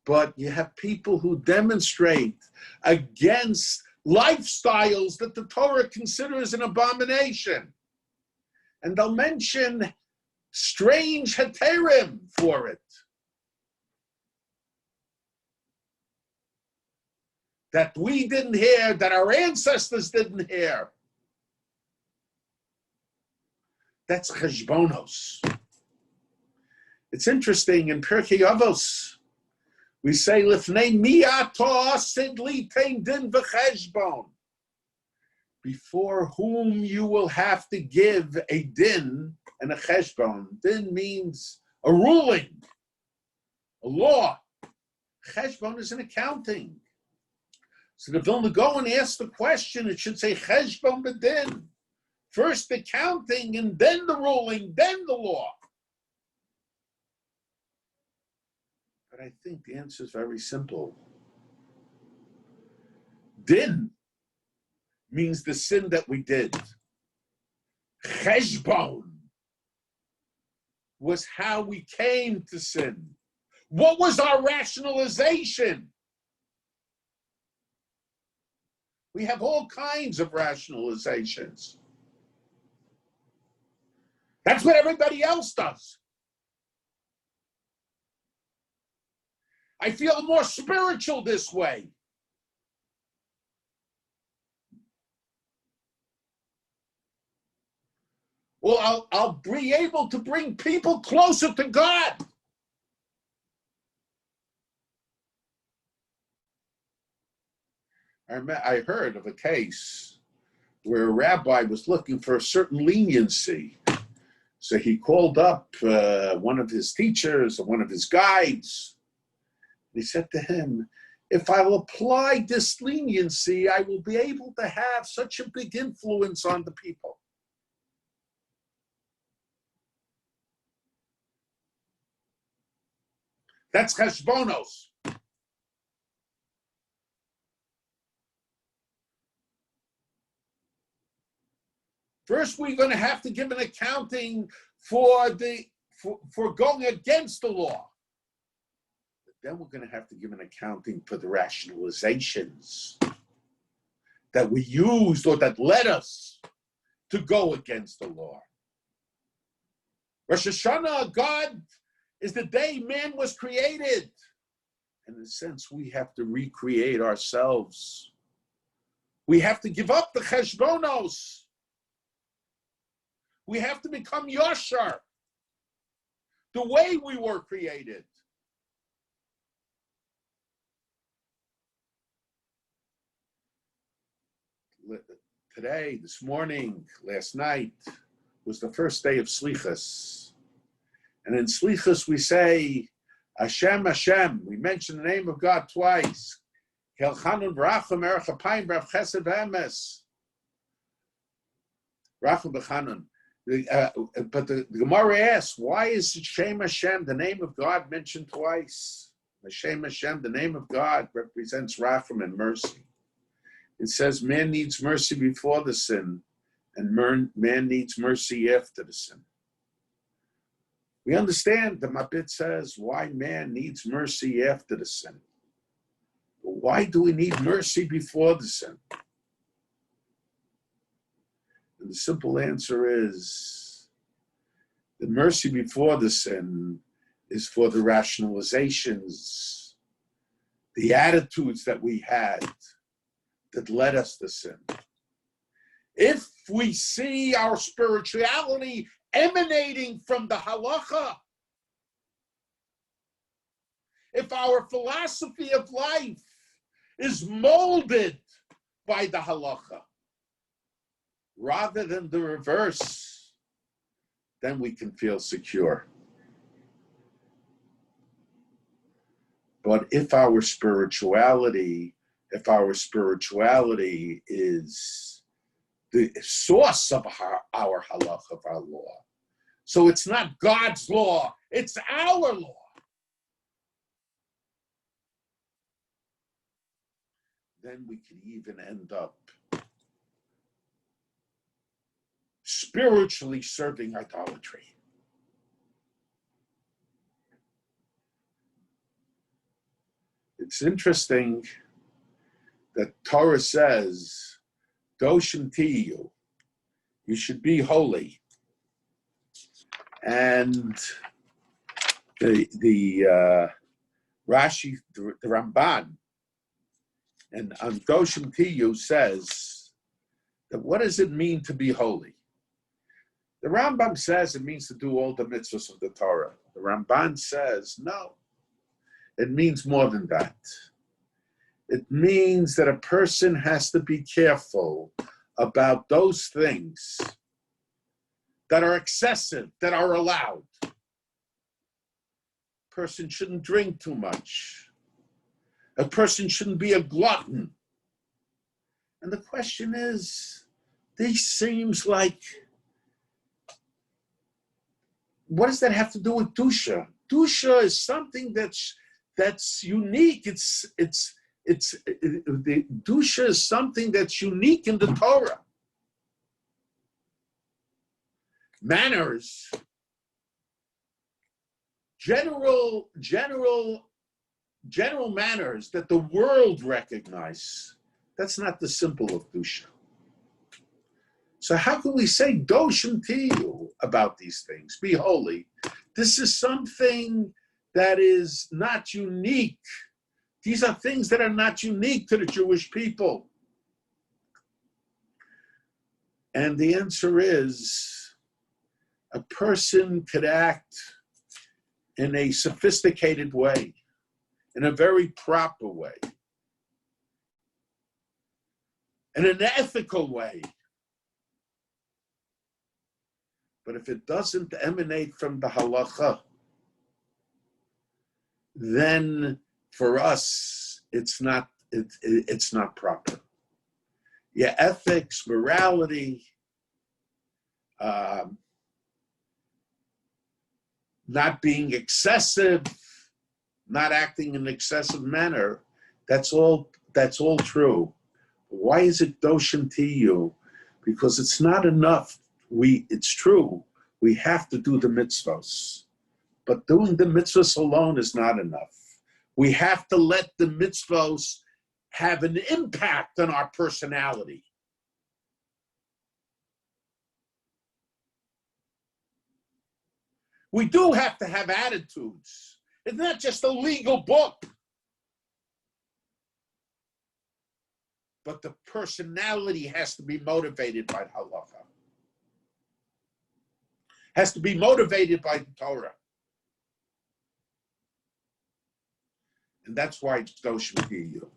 but you have people who demonstrate against lifestyles that the Torah considers an abomination. And they'll mention strange heterim for it. That we didn't hear, that our ancestors didn't hear. That's cheshbonos. It's interesting, in Pirkei Avos, we say, Lifnei mi'ato sid litain din v'cheshbon. Before whom you will have to give a din and a cheshbon. Din means a ruling, a law. Cheshbon is an accounting. So the Vilna Gaon asks the question, it should say cheshbon b'din. First the counting, and then the ruling, then the law. But I think the answer is very simple. Din means the sin that we did. Cheshbon was how we came to sin. What was our rationalization? We have all kinds of rationalizations. That's what everybody else does. I feel more spiritual this way. Well, I'll be able to bring people closer to God. I heard of a case where a rabbi was looking for a certain leniency. So he called up one of his teachers or one of his guides. He said to him, if I'll apply this leniency, I will be able to have such a big influence on the people. That's cheshbonos. First, we're going to have to give an accounting for going against the law. But then we're going to have to give an accounting for the rationalizations that we used or that led us to go against the law. Rosh Hashana, God, is the day man was created. And in a sense, we have to recreate ourselves. We have to give up the cheshbonos. We have to become yashar, the way we were created. Today, this morning, last night, was the first day of Slichas. And in Slichas we say, Hashem, Hashem. We mention the name of God twice. Kelchanun bracham erech apayim brav chesed v'emes. Racham b'chanun. But the Gemara asks, why is Shem Hashem, the name of God, mentioned twice? Shem Hashem, the name of God, represents Racham and mercy. It says man needs mercy before the sin, and man needs mercy after the sin. We understand the Mabit says why man needs mercy after the sin. But why do we need mercy before the sin? And the simple answer is the mercy before the sin is for the rationalizations, the attitudes that we had that led us to sin. If we see our spirituality emanating from the halacha, if our philosophy of life is molded by the halacha, rather than the reverse, then we can feel secure. But if our spirituality is the source of our halacha, of our law, so it's not God's law, it's our law, then we can even end up spiritually serving idolatry. It's interesting that Torah says, Doshim Tiyu, you should be holy. And the Rashi, the Ramban, and on Doshim Tiyu says that what does it mean to be holy? The Rambam says it means to do all the mitzvahs of the Torah. The Ramban says no. It means more than that. It means that a person has to be careful about those things that are excessive, that are allowed. A person shouldn't drink too much. A person shouldn't be a glutton. And the question is, this seems like, what does that have to do with Dusha? Dusha is something that's unique. The Dusha is something that's unique in the Torah. Manners, general manners that the world recognizes, that's not the symbol of Dusha. So how can we say Doshim Tiyu about these things? Be holy. This is something that is not unique. These are things that are not unique to the Jewish people. And the answer is, a person could act in a sophisticated way, in a very proper way, in an ethical way. But if it doesn't emanate from the halacha, then for us, it's not proper. Yeah, ethics, morality, not being excessive, not acting in an excessive manner, that's all true. Why is it Doshim Tiyu? Because it's not enough. It's true, we have to do the mitzvahs, but doing the mitzvahs alone is not enough. We have to let the mitzvahs have an impact on our personality. We do have to have attitudes. It's not just a legal book, but the personality has to be motivated by halacha. Has to be motivated by the Torah. And that's why it's Doshim Tiyu.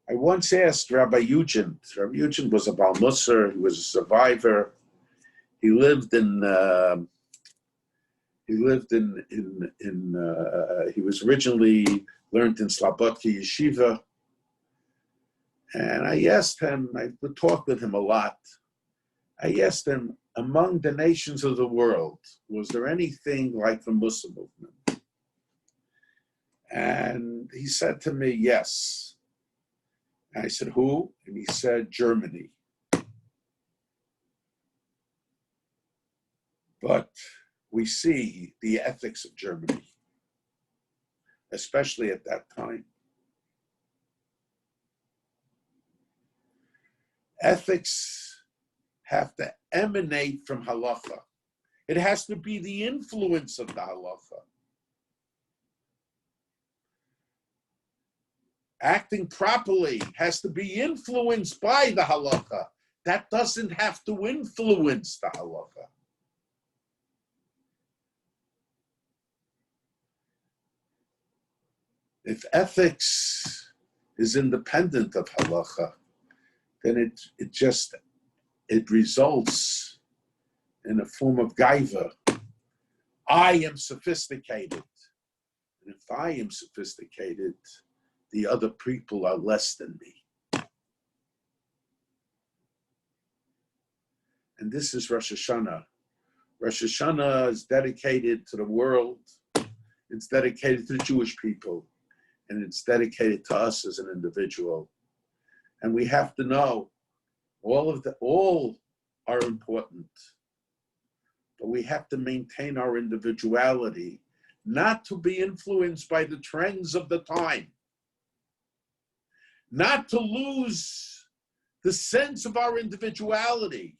I once asked Rabbi Eugen. Rabbi Eugen was a Baal Musar. He was a survivor. He lived in. He was originally learned in Slobodka Yeshiva. And I asked him. I would talk with him a lot. I asked him, among the nations of the world, was there anything like the Muslim movement? And he said to me, yes. And I said, who? And he said, Germany. But we see the ethics of Germany, especially at that time. Ethics have to emanate from halacha. It has to be the influence of the halacha. Acting properly has to be influenced by the halacha. That doesn't have to influence the halacha. If ethics is independent of halacha, then it results in a form of gaiva. I am sophisticated. And if I am sophisticated, the other people are less than me. And this is Rosh Hashana. Rosh Hashana is dedicated to the world. It's dedicated to the Jewish people. And it's dedicated to us as an individual. And we have to know all are important, but we have to maintain our individuality, not to be influenced by the trends of the time, not to lose the sense of our individuality,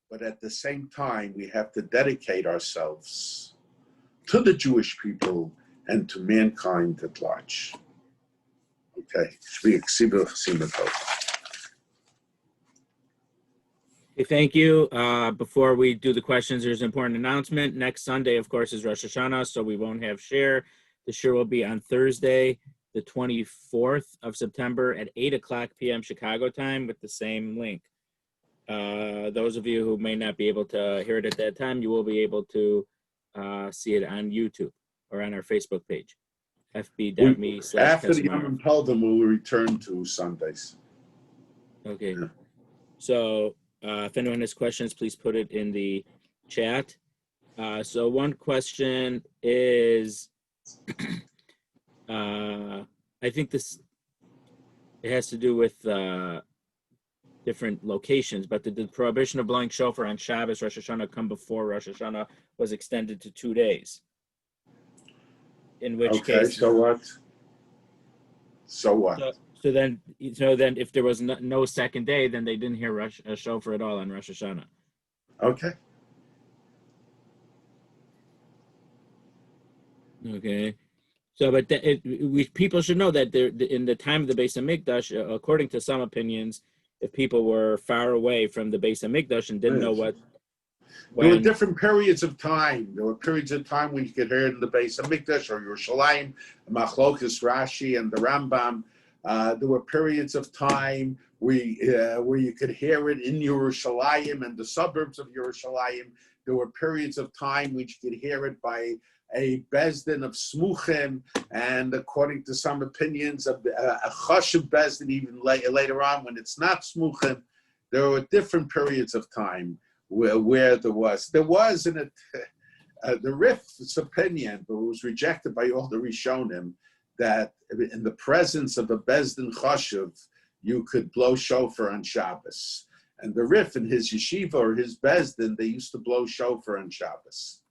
but at the same time, we have to dedicate ourselves to the Jewish people and to mankind at large. Okay. Okay, thank you. Before we do the questions, there's an important announcement. Next Sunday, of course, is Rosh Hashana, so we won't have share. The share will be on Thursday, the 24th of September at 8:00 p.m. Chicago time with the same link. Those of you who may not be able to hear it at that time, you will be able to see it on YouTube or on our Facebook page, fb.me/. After the Yom Peldim, we will return to Sundays. Okay. Yeah. So if anyone has questions, please put it in the chat. So one question is, I think it has to do with different locations, but did the prohibition of blowing shofar on Shabbos, Rosh Hashana, come before Rosh Hashana was extended to 2 days? In which case, so what? So what? So then if there was no second day, then they didn't hear shofar at all on Rosh Hashana. Okay. Okay. So, but people should know that in the time of the Beis Hamikdash, according to some opinions, if people were far away from the Beis Hamikdash and didn't know there were different periods of time. There were periods of time when you could hear it in the Beis Hamikdash or Yerushalayim, Machlokas, Rashi, and the Rambam. There were periods of time where you could hear it in Yerushalayim and the suburbs of Yerushalayim. There were periods of time when you could hear it by a Bezdin of Smuchim, and according to some opinions, of a Chashuv Bezdin even later on when it's not Smuchim. There were different periods of time where there was in it, the Rif's opinion, but it was rejected by all the Rishonim, that in the presence of a Bezdin Chashuv, you could blow shofar on Shabbos. And the Rif in his yeshiva or his Bezdin, they used to blow shofar on Shabbos.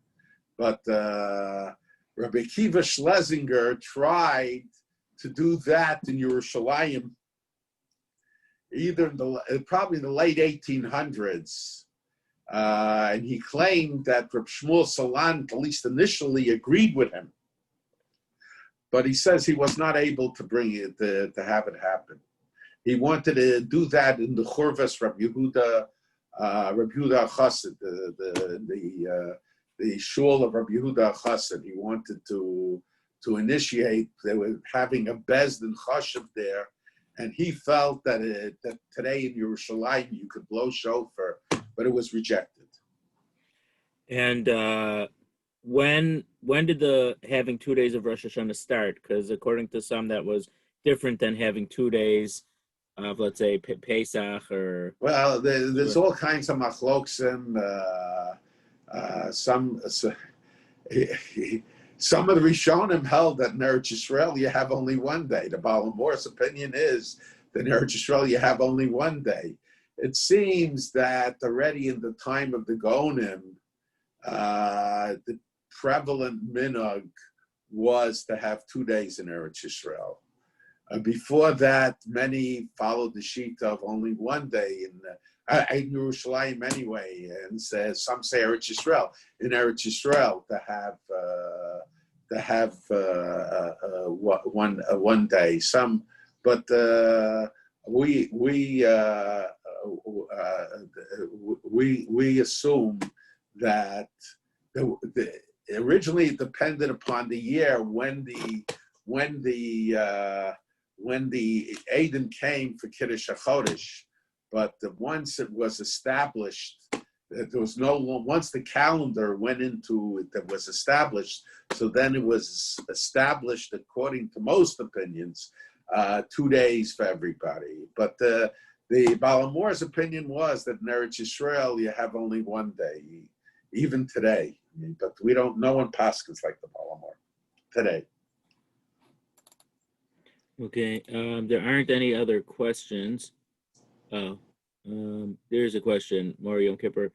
But Rabbi Akiva Schlesinger tried to do that in Yerushalayim, either probably in the late 1800s. And he claimed that Reb Shmuel Salant, at least initially, agreed with him. But he says he was not able to bring it, to have it happen. He wanted to do that in the Churvas Rabbi Yehuda Chassid, the shul of Rabbi Yehuda Chassid. He wanted to initiate. They were having a Bezdin Chashiv there, and he felt that today in Yerushalayim you could blow shofar, but it was rejected. And when did the having 2 days of Rosh Hashanah start? Because according to some, that was different than having 2 days of, let's say, Pesach or. Well, there's all kinds of machloksim. Some of the Rishonim held that in Eretz Yisrael you have only 1 day. The Baal Mor's opinion is that in Eretz Yisrael you have only 1 day. It seems that already in the time of the Gaonim, the prevalent minhag was to have 2 days in Eretz Yisrael. Before that, many followed the sheet of only 1 day in Yerushalayim anyway, and some say Eretz Yisrael. In Eretz Yisrael, to have 1 day. Some, but we assume that originally it depended upon the year when the Aden came for Kiddush HaChodesh, but once it was established, there was once the calendar went into it that was established, so then it was established according to most opinions, 2 days for everybody. But the Baal Mor's opinion was that in Eretz Yisrael you have only 1 day, even today. But no one paskins like the Baal Mor today. Okay, there aren't any other questions. Oh, There's a question, Mario Kipper,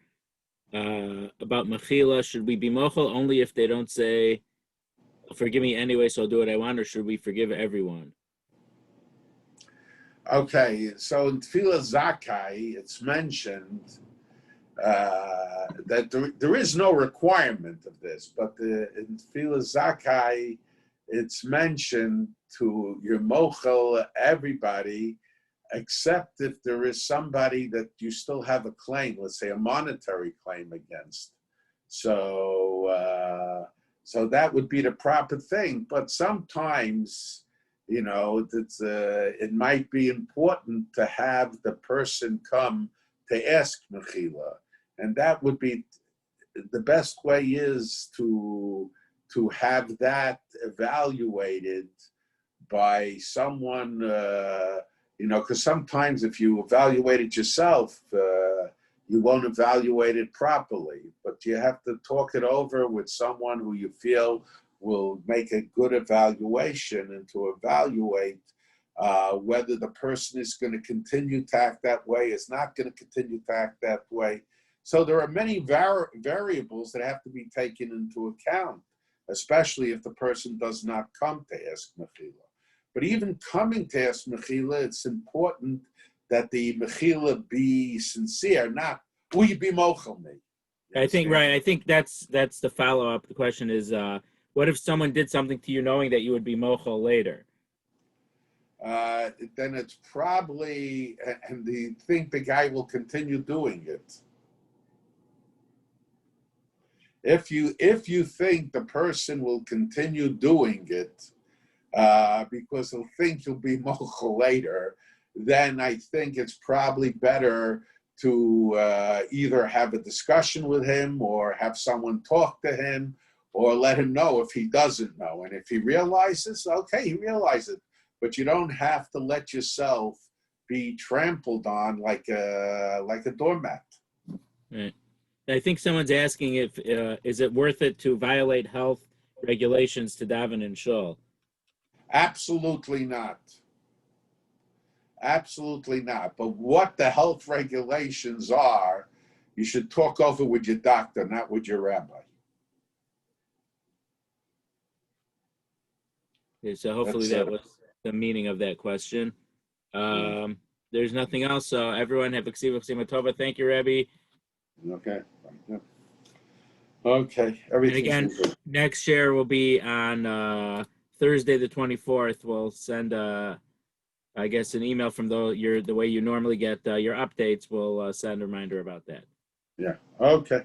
about Mechila. Should we be mochel only if they don't say, forgive me anyway, so I'll do what I want, or should we forgive everyone? Okay, so in Tefillah Zakai, it's mentioned that there is no requirement of this, but in Tefillah Zakai, it's mentioned to your mochel everybody, except if there is somebody that you still have a claim, let's say a monetary claim against. So that would be the proper thing. But sometimes, it might be important to have the person come to ask mechila, and that would be the best way is to have that evaluated by someone. Because sometimes if you evaluate it yourself, you won't evaluate it properly. But you have to talk it over with someone who you feel will make a good evaluation, and to evaluate whether the person is going to continue to act that way, is not going to continue to act that way. So there are many variables that have to be taken into account, especially if the person does not come to ask mechila. But even coming to ask mechila, it's important that the mechila be sincere, not, will you be mochel me? I think that's the follow-up. The question is, what if someone did something to you knowing that you would be mochel later? Then it's probably, and they think the guy will continue doing it. If you think the person will continue doing it, because he'll think you'll be mochel later, then I think it's probably better to either have a discussion with him or have someone talk to him or let him know if he doesn't know. And if he realizes, okay, he realizes it. But you don't have to let yourself be trampled on like a doormat. Right. I think someone's asking if is it worth it to violate health regulations to daven in shul? Absolutely not. Absolutely not. But what the health regulations are, you should talk over with your doctor, not with your rabbi. Okay, so hopefully that was the meaning of that question. There's nothing else. So everyone have a ksiva tova. Thank you, Rabbi. Okay. Okay. Everything's And again, next share will be on Thursday the 24th. We'll send I guess an email from the way you normally get your updates. We'll send a reminder about that. Yeah. Okay.